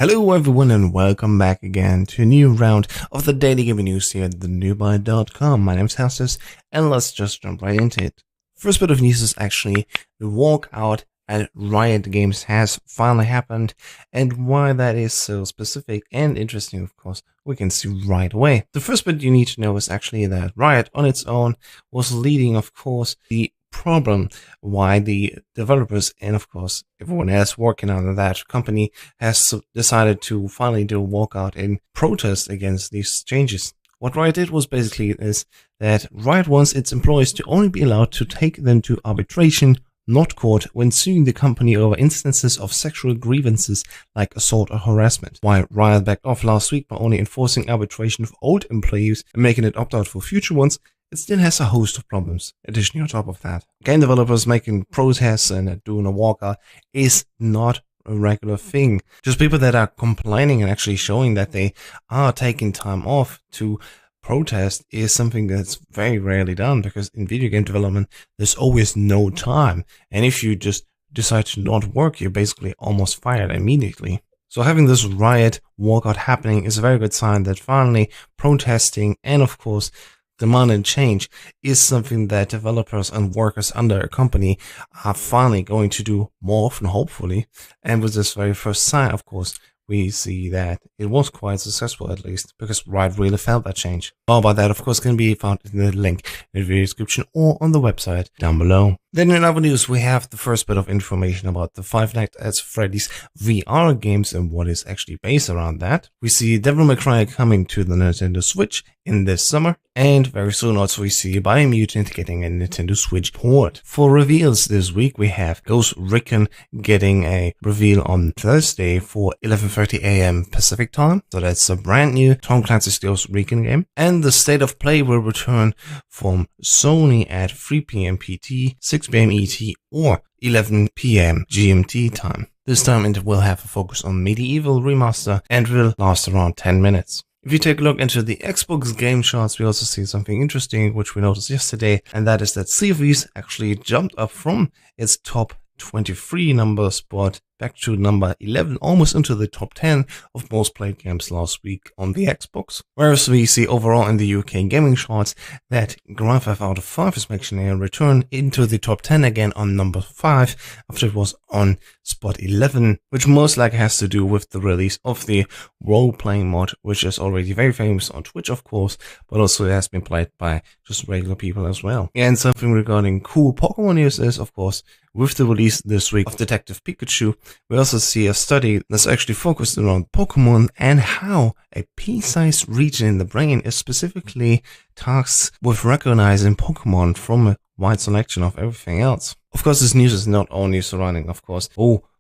Hello everyone and welcome back again to a new round of the daily gaming news here at thenewbuy.com. My name is Hastus and let's just jump right into it. First bit of news is actually the walkout at Riot Games has finally happened, and why that is so specific and interesting, of course, we can see right away. The first bit you need to know is actually that Riot on its own was leading, of course, the problem why the developers and of course everyone else working under that company has decided to finally do a walkout in protest against these changes. What Riot did was basically is that Riot wants its employees to only be allowed to take them to arbitration, not court, when suing the company over instances of sexual grievances like assault or harassment. While Riot backed off last week by only enforcing arbitration for old employees and making it opt out for future ones, it still has a host of problems. Additionally, on top of that, game developers making protests and doing a walkout is not a regular thing. Just people that are complaining and actually showing that they are taking time off to protest is something that's very rarely done, because in video game development, there's always no time. And if you just decide to not work, you're basically almost fired immediately. So having this Riot walkout happening is a very good sign that finally protesting and of course demand and change is something that developers and workers under a company are finally going to do more often, hopefully. And with this very first sign, of course, we see that it was quite successful, at least, because Riot really felt that change. All about that, of course, can be found in the link in the video description or on the website down below. Then in other news, we have the first bit of information about the Five Nights at Freddy's VR games and what is actually based around that. We see Devil May Cry coming to the Nintendo Switch in this summer, and very soon also we see Biomutant getting a Nintendo Switch port. For reveals this week, we have Ghost Recon getting a reveal on Thursday for 11:30 AM Pacific time, so that's a brand new Tom Clancy's Ghost Recon game. And the State of Play will return from Sony at 3 PM PT, 6 PM ET, or 11 PM GMT time. This time it will have a focus on Medieval Remaster and will last around 10 minutes. If you take a look into the Xbox game charts, we also see something interesting, which we noticed yesterday, and that is that Sea of Thieves actually jumped up from its top 23 number spot back to number 11, almost into the top 10 of most played games last week on the Xbox. Whereas we see overall in the UK gaming charts that Grand Theft Auto 5 is making a return into the top 10 again on number 5 after it was on spot 11, which most likely has to do with the release of the role-playing mod, which is already very famous on Twitch, of course, but also has been played by just regular people as well. And something regarding cool Pokemon news is, of course, with the release this week of Detective Pikachu, we also see a study that's actually focused around Pokemon and how a pea-sized region in the brain is specifically tasked with recognizing Pokemon from a wide selection of everything else. Of course, this news is not only surrounding, of course,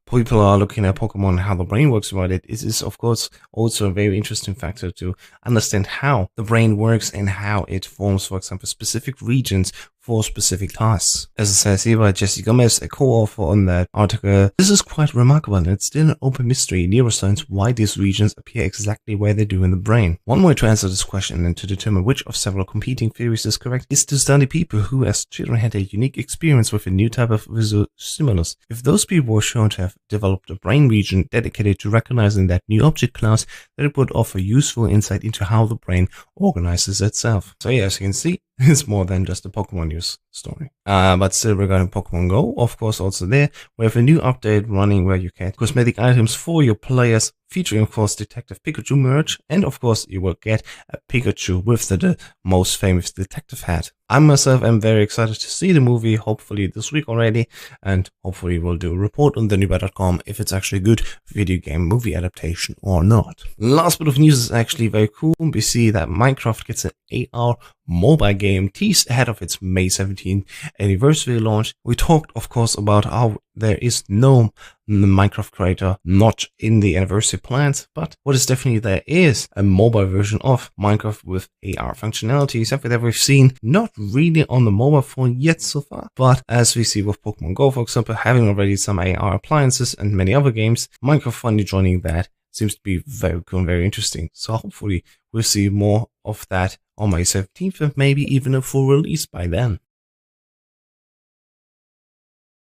people are looking at Pokemon and how the brain works about it. It is, of course, also a very interesting factor to understand how the brain works and how it forms, for example, specific regions for specific tasks. As it says here by Jesse Gomez, a co-author on that article, this is quite remarkable, and it's still an open mystery in neuroscience why these regions appear exactly where they do in the brain. One way to answer this question and to determine which of several competing theories is correct is to study people who as children had a unique experience with a new type of visual stimulus. If those people were shown to have developed a brain region dedicated to recognizing that new object class, then it would offer useful insight into how the brain organizes itself. So yeah, as you can see, it's more than just a Pokemon news story. But still regarding Pokemon Go, of course also there, we have a new update running where you get cosmetic items for your players, featuring of course Detective Pikachu merch, and of course you will get a Pikachu with the most famous detective hat. I myself am very excited to see the movie, hopefully this week already, and hopefully we'll do a report on thenewbuy.com if it's actually a good video game movie adaptation or not. Last bit of news is actually very cool. We see that Minecraft gets an AR mobile game teased ahead of its May 17th anniversary launch. We talked, of course, about how there is no Minecraft creator not in the anniversary plans, but what is definitely there is a mobile version of Minecraft with AR functionality, something that we've seen not really on the mobile phone yet so far, but as we see with Pokemon Go, for example, having already some AR appliances and many other games, Minecraft finally joining that seems to be very cool and very interesting. So hopefully we'll see more of that on May 17th and maybe even a full release by then.